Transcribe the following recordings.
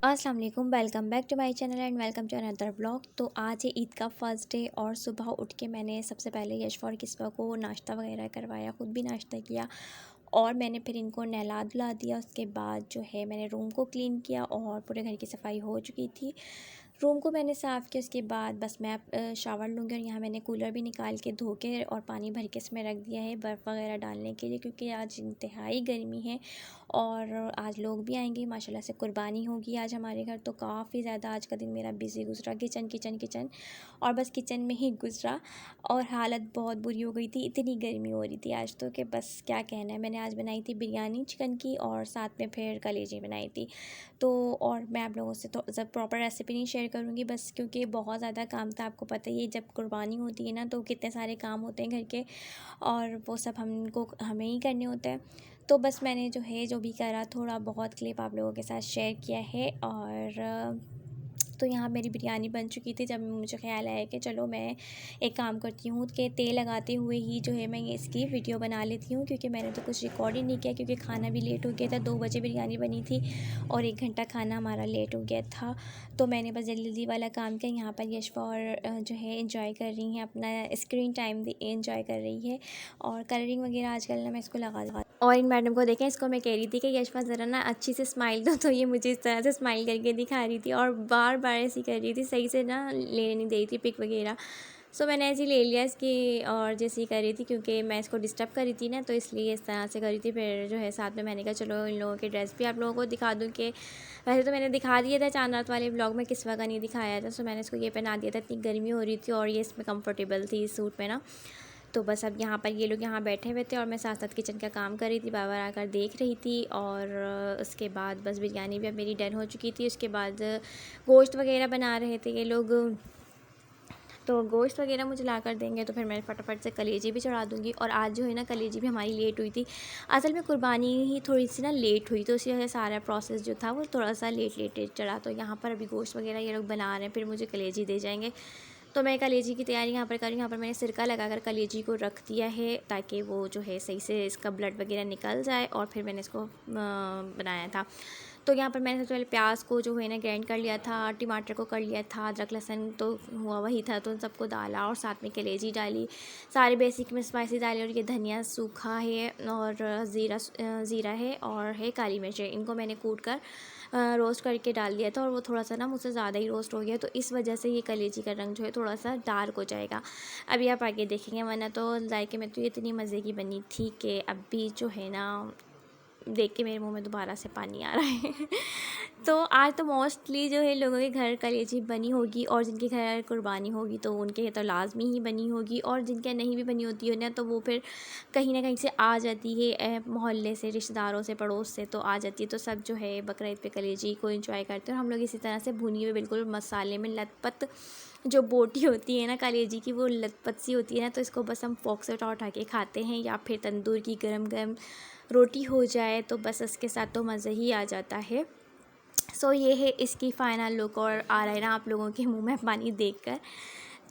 अस्सलाम वालेकुम, welcome back to my channel and welcome to another blog. तो आज है ईद का फर्स्ट डे और सुबह उठ के मैंने सबसे पहले यशफ़ा और किस्वा को नाश्ता वगैरह करवाया, ख़ुद भी नाश्ता किया और मैंने फिर इनको नहला धुला दिया। उसके बाद जो है मैंने रूम को क्लीन किया और पूरे घर की सफाई हो चुकी थी। रूम को मैंने साफ़ किया, उसके बाद बस मैं शावर लूँगी और यहाँ मैंने कूलर भी निकाल के धो के और पानी भर के इसमें रख दिया है बर्फ़ वगैरह डालने के लिए, क्योंकि आज इंतहाई गर्मी है और आज लोग भी आएंगे। माशाल्लाह से कुर्बानी होगी आज हमारे घर, तो काफ़ी ज़्यादा आज का दिन मेरा बिज़ी गुजरा, किचन किचन किचन और बस किचन में ही गुजरा और हालत बहुत बुरी हो गई थी। इतनी गर्मी हो रही थी आज तो कि बस क्या कहना है। मैंने आज बनाई थी बिरयानी चिकन की और साथ में फिर कलेजी बनाई थी। तो और मैं आप लोगों से तो जब प्रॉपर रेसिपी नहीं शेयर करूँगी, बस क्योंकि बहुत ज़्यादा काम था। आपको पता ही है जब कुर्बानी होती है ना तो कितने सारे काम होते हैं घर के और वो सब हमें ही करने होते हैं। तो बस मैंने जो है जो भी करा थोड़ा बहुत क्लिप आप लोगों के साथ शेयर किया है। और तो यहाँ मेरी बिरयानी बन चुकी थी जब मुझे ख़्याल आया कि चलो मैं एक काम करती हूँ कि तेल लगाते हुए ही जो है मैं ये इसकी वीडियो बना लेती हूँ, क्योंकि मैंने तो कुछ रिकॉर्ड ही नहीं किया क्योंकि खाना भी लेट हो गया था। 2 बजे बिरयानी बनी थी और 1 घंटा खाना हमारा लेट हो गया था। तो मैंने बस जल्दी जल्दी वाला काम किया। यहाँ पर यशफ़ा और जो है इंजॉय कर रही हैं, अपना स्क्रीन टाइम इंजॉय कर रही है और कलरिंग वगैरह आजकल ना मैं इसको लगा और इन मैडम को देखें, इसको मैं कह रही थी कि यशफ़ा ज़रा ना अच्छी से स्माइल दो, तो ये मुझे इस तरह से स्माइल करके दिखा रही थी और बार बार ऐसी कर रही थी, सही से ना लेने नहीं दे रही थी पिक वगैरह। सो मैंने ऐसे ही ले लिया इसकी और जैसे ही कर रही थी क्योंकि मैं इसको डिस्टर्ब कर रही थी ना, तो इसलिए इस तरह से कर रही थी। फिर जो है साथ में मैंने कहा चलो इन लोगों की ड्रेस भी आप लोगों को दिखा दूँ कि वैसे तो मैंने दिखा दिया था चांद रात वाले ब्लॉग में, किस्वा का नहीं दिखाया था। सो मैंने इसको ये पहना दिया था, इतनी गर्मी हो रही थी और ये इसमें कम्फर्टेबल थी इस सूट में ना। तो बस अब यहाँ पर ये लोग यहाँ बैठे हुए थे और मैं साथ साथ किचन का काम कर रही थी, बार बार आकर देख रही थी। और उसके बाद बस बिरयानी भी अब मेरी डन हो चुकी थी। उसके बाद गोश्त वगैरह बना रहे थे ये लोग, तो गोश्त वगैरह मुझे ला कर देंगे तो फिर मैं फटाफट से कलेजी भी चढ़ा दूँगी। और आज जो है ना कलेजी भी हमारी लेट हुई थी। असल में कुर्बानी ही थोड़ी सी ना लेट हुई, तो इसी वजह से सारा प्रोसेस जो था वो थोड़ा सा लेट चढ़ा। तो यहाँ पर अभी गोश्त वगैरह ये लोग बना रहे हैं, फिर मुझे कलेजी दे जाएंगे। तो मैं कलेजी की तैयारी यहाँ पर कर रही हूँ। यहाँ पर मैंने सिरका लगाकर कलेजी को रख दिया है ताकि वो जो है सही से इसका ब्लड वगैरह निकल जाए और फिर मैंने इसको बनाया था। तो यहाँ पर मैंने सबसे पहले प्याज को जो है ना ग्राइंड कर लिया था, टमाटर को कर लिया था, अदरक लहसुन तो हुआ वही था, तो उन सबको डाला और साथ में कलेजी डाली, सारे बेसिक में स्पाइसी डाली। और ये धनिया सूखा है और ज़ीरा है और है काली मिर्च है, इनको मैंने कूट कर रोस्ट करके डाल दिया था और वो थोड़ा सा ना मुझसे ज़्यादा ही रोस्ट हो गया, तो इस वजह से ये कलेजी का रंग जो है थोड़ा सा डार्क हो जाएगा। अभी आप आगे देखेंगे, वरना तो जायके में तो ये इतनी मज़े की बनी थी कि अभी जो है ना देख के मेरे मुंह में दोबारा से पानी आ रहा है। तो आज तो मोस्टली जो है लोगों के घर कलेजी बनी होगी और जिनके घर कुर्बानी होगी तो उनके तो लाजमी ही बनी होगी, और जिनके नहीं भी बनी होती है ना तो वो फिर कहीं ना कहीं से आ जाती है, मोहल्ले से, रिश्तेदारों से, पड़ोस से तो आ जाती है। तो सब जो है बकरा ईद पे कलेजी को एंजॉय करते हैं। और हम लोग इसी तरह से भुनी हुई बिल्कुल मसाले में लथपथ जो बोटी होती है ना कलेजी की, वो लथपथ सी होती है ना, तो इसको बस हम फोक से उठा के खाते हैं या फिर तंदूर की गरम गरम रोटी हो जाए तो बस इसके साथ तो मज़ा ही आ जाता है। सो ये है इसकी फ़ाइनल लुक और आ रहा है ना आप लोगों के मुंह में पानी देखकर।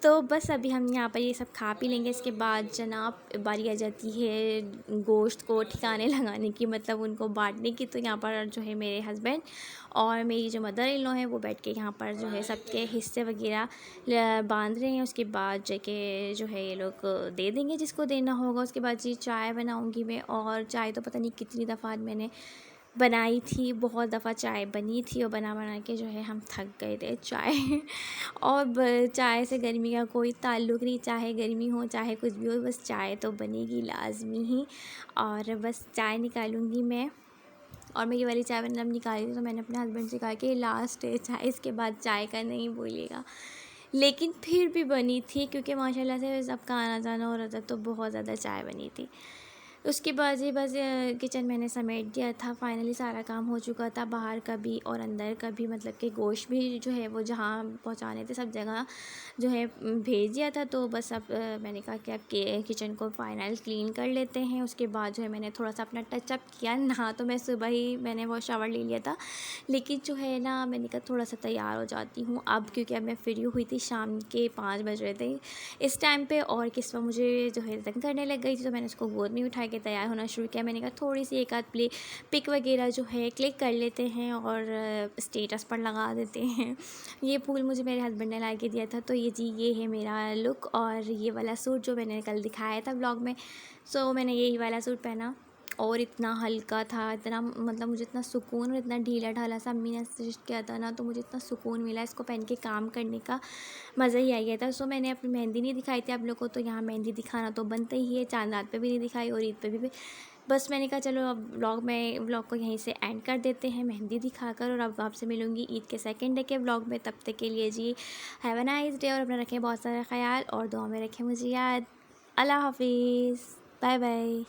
तो बस अभी हम यहाँ पर ये सब खा पी लेंगे, इसके बाद जनाब बारी आ जाती है गोश्त को ठिकाने लगाने की, मतलब उनको बांटने की। तो यहाँ पर जो है मेरे हस्बैंड और मेरी जो मदर इन लॉ हैं वो बैठ के यहाँ पर जो है सबके हिस्से वगैरह बांध रहे हैं। उसके बाद जाके जो है ये लोग दे देंगे जिसको देना होगा। उसके बाद जी चाय बनाऊँगी मैं, और चाय तो पता नहीं कितनी दफ़ा मैंने बनाई थी, बहुत दफ़ा चाय बनी थी और बना बना के जो है हम थक गए थे चाय। और चाय से गर्मी का कोई ताल्लुक़ नहीं, चाहे गर्मी हो चाहे कुछ भी हो, बस चाय तो बनेगी लाजमी ही। और बस चाय निकालूंगी मैं, और मैं ये वाली चाय मैंने अब निकाली थी तो मैंने अपने हस्बैंड से कहा कि लास्ट है चाय, इसके बाद चाय का नहीं बोलिएगा। लेकिन फिर भी बनी थी क्योंकि माशाल्लाह से सबका आना जाना हो रहा था, तो बहुत ज़्यादा चाय बनी थी। उसके बाद ही बस किचन मैंने समेट दिया था, फाइनली सारा काम हो चुका था, बाहर का भी और अंदर का भी, मतलब कि गोश्त भी जो है वो जहाँ पहुँचाने थे सब जगह जो है भेज दिया था। तो बस अब मैंने कहा कि अब किचन को फाइनल क्लीन कर लेते हैं। उसके बाद जो है मैंने थोड़ा सा अपना टचअप किया, नहा तो मैं सुबह ही मैंने वो शावर ले लिया था, लेकिन जो है ना मैंने कहा थोड़ा सा तैयार हो जाती हूँ अब, क्योंकि अब मैं फ्री हुई थी, शाम के 5 बज रहे थे इस टाइम पे, और किस्वा मुझे जो है तंग करने लग गई थी। तो मैंने उसको गोद में उठा के तैयार होना शुरू किया। मैंने कहा थोड़ी सी एक आध पिक वगैरह जो है क्लिक कर लेते हैं और स्टेटस पर लगा देते हैं। ये फूल मुझे मेरे हस्बैंड ने ला के दिया था। तो ये है मेरा लुक और ये वाला सूट जो मैंने कल दिखाया था ब्लॉग में। सो मैंने यही वाला सूट पहना और इतना हल्का था, इतना मतलब मुझे इतना सुकून और इतना ढीला ढाला सा अम्मी ने सजेस्ट किया था ना, तो मुझे इतना सुकून मिला इसको पहन के काम करने का, मज़ा ही आ गया था। सो मैंने अपनी मेहंदी नहीं दिखाई थी आप लोगों को, तो यहाँ मेहंदी दिखाना तो बनता ही है। चांद रात पे भी नहीं दिखाई और ईद पे भी। बस मैंने कहा चलो अब व्लॉग को यहीं से एंड कर देते हैं मेहंदी दिखाकर, और अब आपसे मिलूँगी ईद के सेकंड डे के व्लॉग में। तब तक के लिए जी हैव अ नाइस डे और अपना रखें बहुत सारा ख्याल और दुआ में रखें मुझे याद। अल्लाह हाफिज़, बाय बाय।